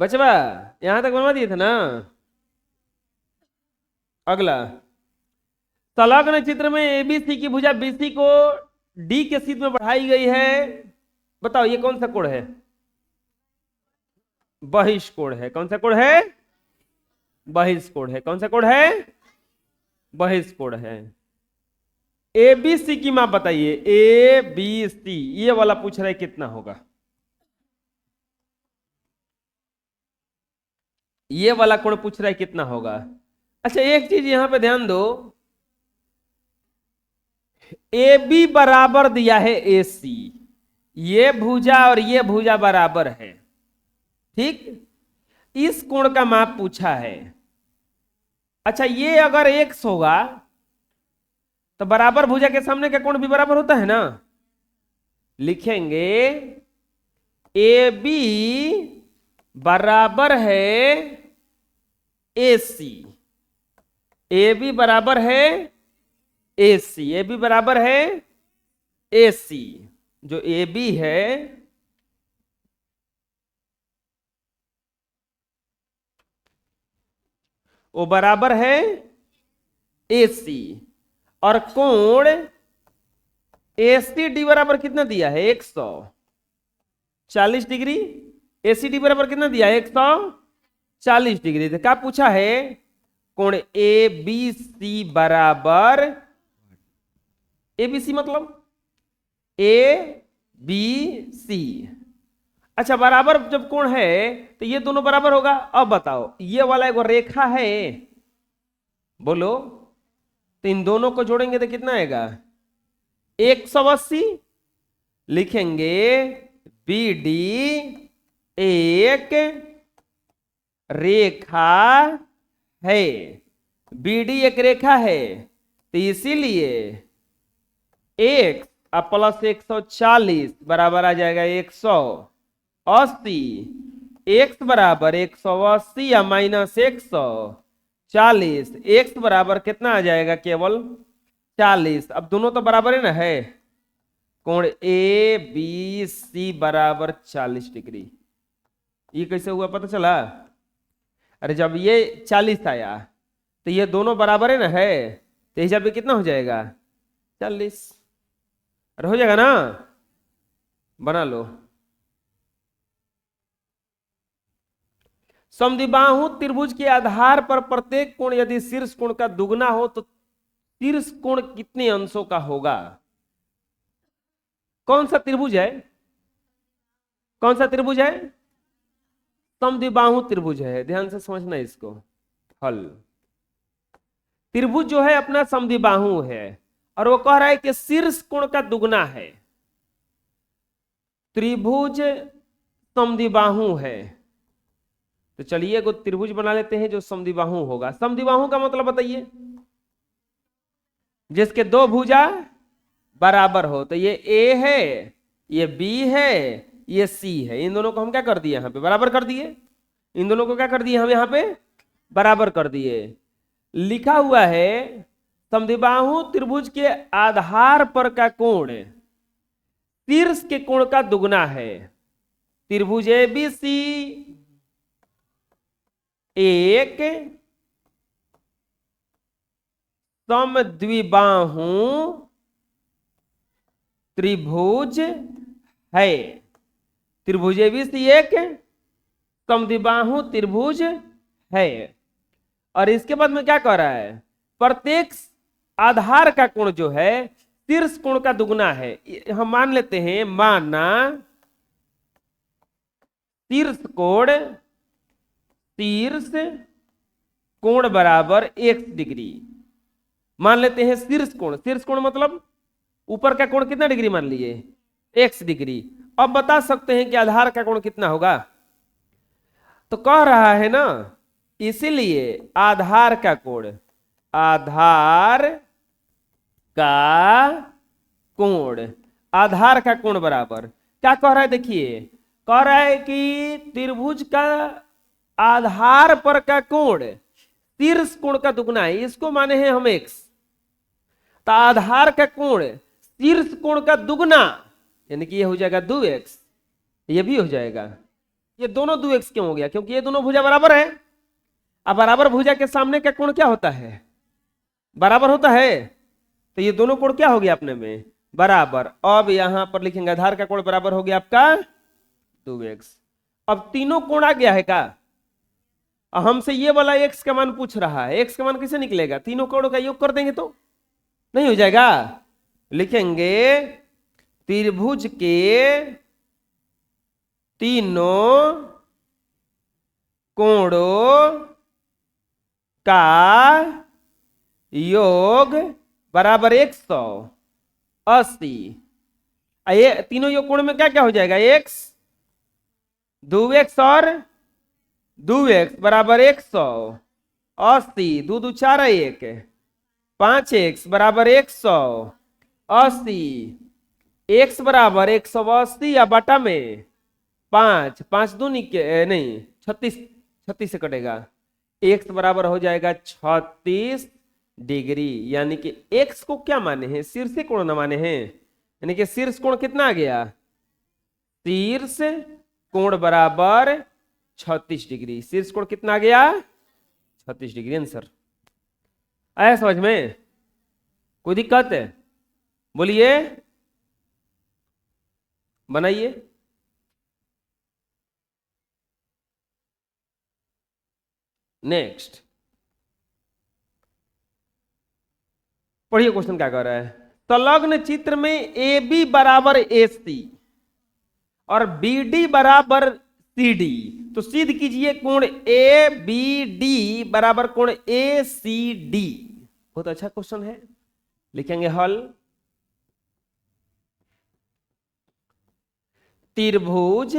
बचवा यहां तक बनवा दिए थे ना। अगला, संलग्न चित्र में एबीसी की भुजा बीसी को डी के सीध में बढ़ाई गई है। बताओ ये कौन सा कोण है? बहिष्कोण है। कौन सा कोण है? बहिष्कोण है। कौन सा कोण है? बहिष्कोण है। एबीसी की माप बताइए। ए बी सी ये वाला पूछ रहा है कितना होगा? ये वाला कोण पूछ रहा है कितना होगा? अच्छा एक चीज यहां पे ध्यान दो, ए बी बराबर दिया है ए सी, ये भुजा और ये भुजा बराबर है, ठीक। इस कोण का माप पूछा है। अच्छा ये अगर एक्स होगा तो बराबर भुजा के सामने का कोण भी बराबर होता है ना। लिखेंगे ए बी बराबर है ए सी। ए बी बराबर है ए सी। ए बी बराबर है ए सी। जो ए बी है वो बराबर है ए सी। और कोण ए सी डी बराबर कितना दिया है? 140 डिग्री। ए सी डी बराबर कितना दिया है? 140 डिग्री। तो क्या पूछा है? कोण ए बी सी बराबर, ए बी सी मतलब ए बी सी। अच्छा बराबर जब कोण है तो ये दोनों बराबर होगा। अब बताओ ये वाला एक रेखा है, बोलो, तो इन दोनों को जोड़ेंगे तो कितना आएगा? 180। लिखेंगे बी डी एक रेखा है। बी डी एक रेखा है तो इसीलिए एक प्लस 140 बराबर आ जाएगा 180। एक्स बराबर 180 या माइनस 140। एक्स बराबर कितना आ जाएगा? केवल 40। अब दोनों तो बराबर है ना, है। कोण ए बी सी बराबर 40 डिग्री। ये कैसे हुआ पता चला? अरे जब ये 40 आया तो ये दोनों बराबर है ना, है, तो हिसाब में कितना हो जाएगा? 40। अरे हो जाएगा ना, बना लो। समद्विबाहु त्रिभुज के आधार पर प्रत्येक कोण यदि शीर्ष कोण का दुगना हो तो शीर्ष कोण कितने अंशों का होगा? कौन सा त्रिभुज है? कौन सा त्रिभुज है? समद्विबाहु त्रिभुज है। ध्यान से समझना इसको। हल त्रिभुज जो है अपना समद्विबाहु है और वो कह रहा है कि शीर्ष कोण का दुगना है। त्रिभुज समद्विबाहु है तो चलिए एक त्रिभुज बना लेते हैं जो समद्विबाहु होगा। समद्विबाहु का मतलब बताइए? जिसके दो भुजा बराबर हो। तो ये ए है, ये बी है, ये सी है। इन दोनों को हम क्या कर दिए? यहां पे बराबर कर दिए। इन दोनों को क्या कर दिए हम? यहां पे बराबर कर दिए। लिखा हुआ है समद्विबाहु त्रिभुज के आधार पर का कोण शीर्ष के कोण का दुगना है। त्रिभुज एबीसी एक समद्विबाहु त्रिभुज है। त्रिभुज एबीसी एक समद्विबाहु त्रिभुज है। और इसके बाद में क्या कह रहा है? प्रत्येक आधार का कोण जो है शीर्ष कोण का दुगना है। हम मान लेते हैं, माना शीर्ष कोण बराबर x डिग्री मान लेते हैं। शीर्ष कोण मतलब ऊपर का कोण कितना डिग्री मान लिए? x degree. अब बता सकते हैं कि आधार का कोण कितना होगा? तो कह रहा है ना, इसीलिए आधार का कोण आधार का कोण बराबर क्या कह रहा है? देखिए कह रहा है कि त्रिभुज का आधार पर का कोण शीर्ष कोण का दुगना है। इसको माने हैं हम x। तो आधार का कोण शीर्ष कोण का दुगना यानी कि ये हो जाएगा 2x, ये भी हो जाएगा, ये दोनों 2x क्यों हो गया? क्योंकि ये दोनों भुजा बराबर है। अब बराबर भुजा के सामने का कोण क्या होता है? बराबर होता है। तो ये दोनों कोण क्या हो गया अपने में? बराबर। अब यहां पर लिखेंगे आधार का कोण बराबर हो गया आपका 2x। अब तीनों कोण आ गया है का? हमसे ये वाला x का मान पूछ रहा है, x का मान कैसे निकलेगा? तीनों कोणों का योग कर देंगे तो नहीं हो जाएगा? लिखेंगे त्रिभुज के तीनों कोणों का योग बराबर 180। ये तीनों योग कोण में क्या क्या हो जाएगा? x 2x और 2x बराबर 180। 2 2 4 1 5x बराबर 180। x बराबर 180 या बटा में 5 5 दूनी के नहीं 36 36 से कटेगा। x बराबर हो जाएगा 36 डिग्री। यानी कि x को क्या माने हैं? शीर्ष कोण न माने हैं। यानी कि शीर्ष कोण कितना आ गया? शीर्ष कोण बराबर 36 डिग्री। शीर्ष कोण कितना आ गया? 36 डिग्री। आंसर आया समझ में? कोई दिक्कत है? बोलिए, बनाइए। नेक्स्ट पढ़िए, क्वेश्चन क्या कर रहा है? संलग्न चित्र में ए बी बराबर ए सी और बी डी बराबर सी डी, तो सिद्ध कीजिए कोण ए बी डी बराबर कोण ए सी डी। बहुत अच्छा क्वेश्चन है। लिखेंगे हल। त्रिभुज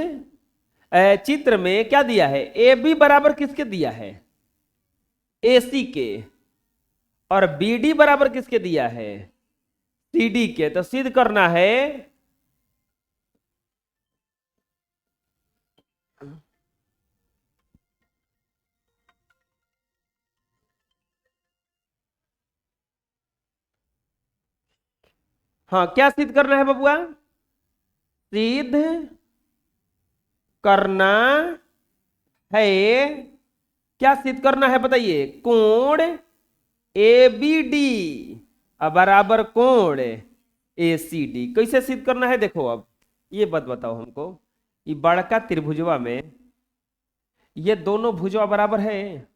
चित्र में क्या दिया है? ए बी बराबर किसके दिया है? ए सी के। और बी डी बराबर किसके दिया है? सी डी के। तो सिद्ध करना है हाँ, क्या सिद्ध करना है बबुआ? सिद्ध करना है। क्या सिद्ध करना है बताइए? कोण ए बी डी बराबर कोण ए सी डी। कैसे सिद्ध करना है? देखो अब ये बात बताओ हमको। ये बड़का त्रिभुजवा में ये दोनों भुजवा बराबर है,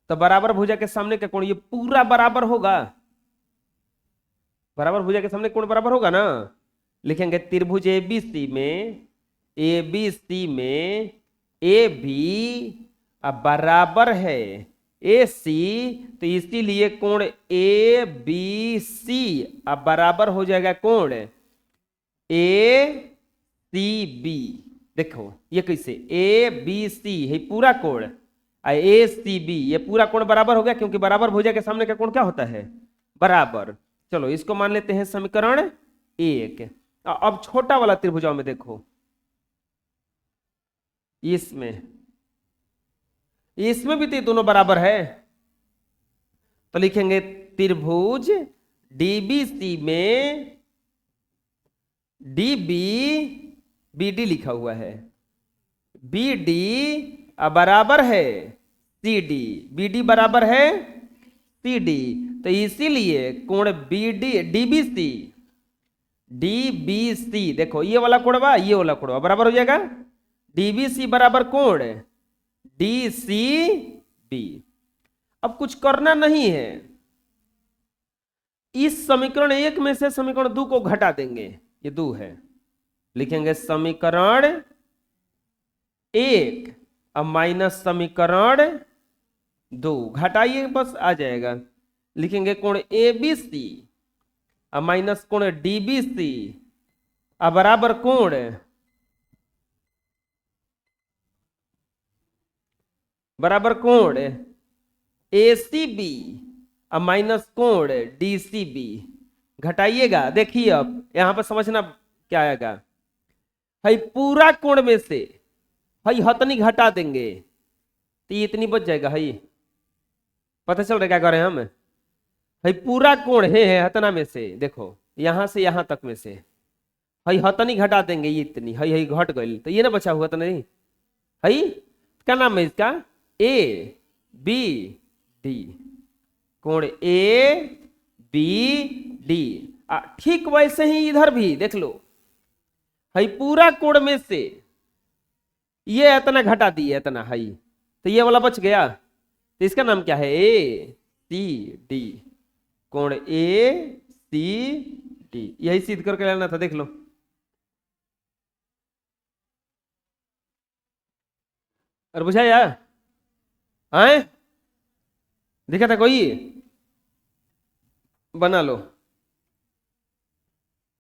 तो बराबर भुजा के सामने का कोण ये पूरा बराबर होगा। बराबर भुजा के सामने कोण बराबर होगा ना। लिखेंगे त्रिभुज एबीसी में ए बी बराबर है ए सी, तो इसीलिए कोण ए बी सी बराबर हो जाएगा कोण ए सी बी। देखो ये कैसे? ए बी सी है पूरा कोण, ए सी बी ये पूरा कोण बराबर हो गया, क्योंकि बराबर भुजा के सामने का कोण क्या होता है? बराबर। चलो इसको मान लेते हैं समीकरण 1। अब छोटा वाला त्रिभुजाओं में देखो, इसमें भी तो ये दोनों बराबर है। तो लिखेंगे त्रिभुज डीबीसी में डीबी बीडी लिखा हुआ है, बीडी बराबर है सीडी, बीडी बराबर है सीडी। तो इसीलिए कोण बीडी डीबीसी डीबीसी, देखो ये वाला कोण ये वाला कोण बराबर हो जाएगा डीबीसी बराबर कोण डी सी बी। अब कुछ करना नहीं है, इस समीकरण 1 में से समीकरण 2 को घटा देंगे। ये 2 है, लिखेंगे समीकरण 1 अब माइनस समीकरण 2, घटाइए बस आ जाएगा। लिखेंगे कोण ए बी सी अब माइनस कोण डी बी सी बराबर कोण ए सी बी अब माइनस कोण डी सी बी। घटाइएगा, देखिए अब यहां पर समझना क्या आएगा। है पूरा कोण में से है हथनी घटा देंगे तो ये इतनी बच जाएगा। है पता चल रहा है क्या कर रहे हैं हम? है पूरा कोण है हथना में से, देखो यहां से यहां तक में से है हथनी घटा देंगे, ये इतनी है घट गई, तो ये ना बचा हुआ तो नहीं, है, क्या नाम है इसका, ए बी डी, कोण ए बी डी। ठीक वैसे ही इधर भी देख लो, है पूरा कोण में से ये इतना घटा दी है इतना है, तो ये वाला बच गया, तो इसका नाम क्या है, ए सी डी, कोण ए सी डी, यही सिद्ध करके लाना था, देख लो। और बुझाया, आए, देखा था कोई, बना लो।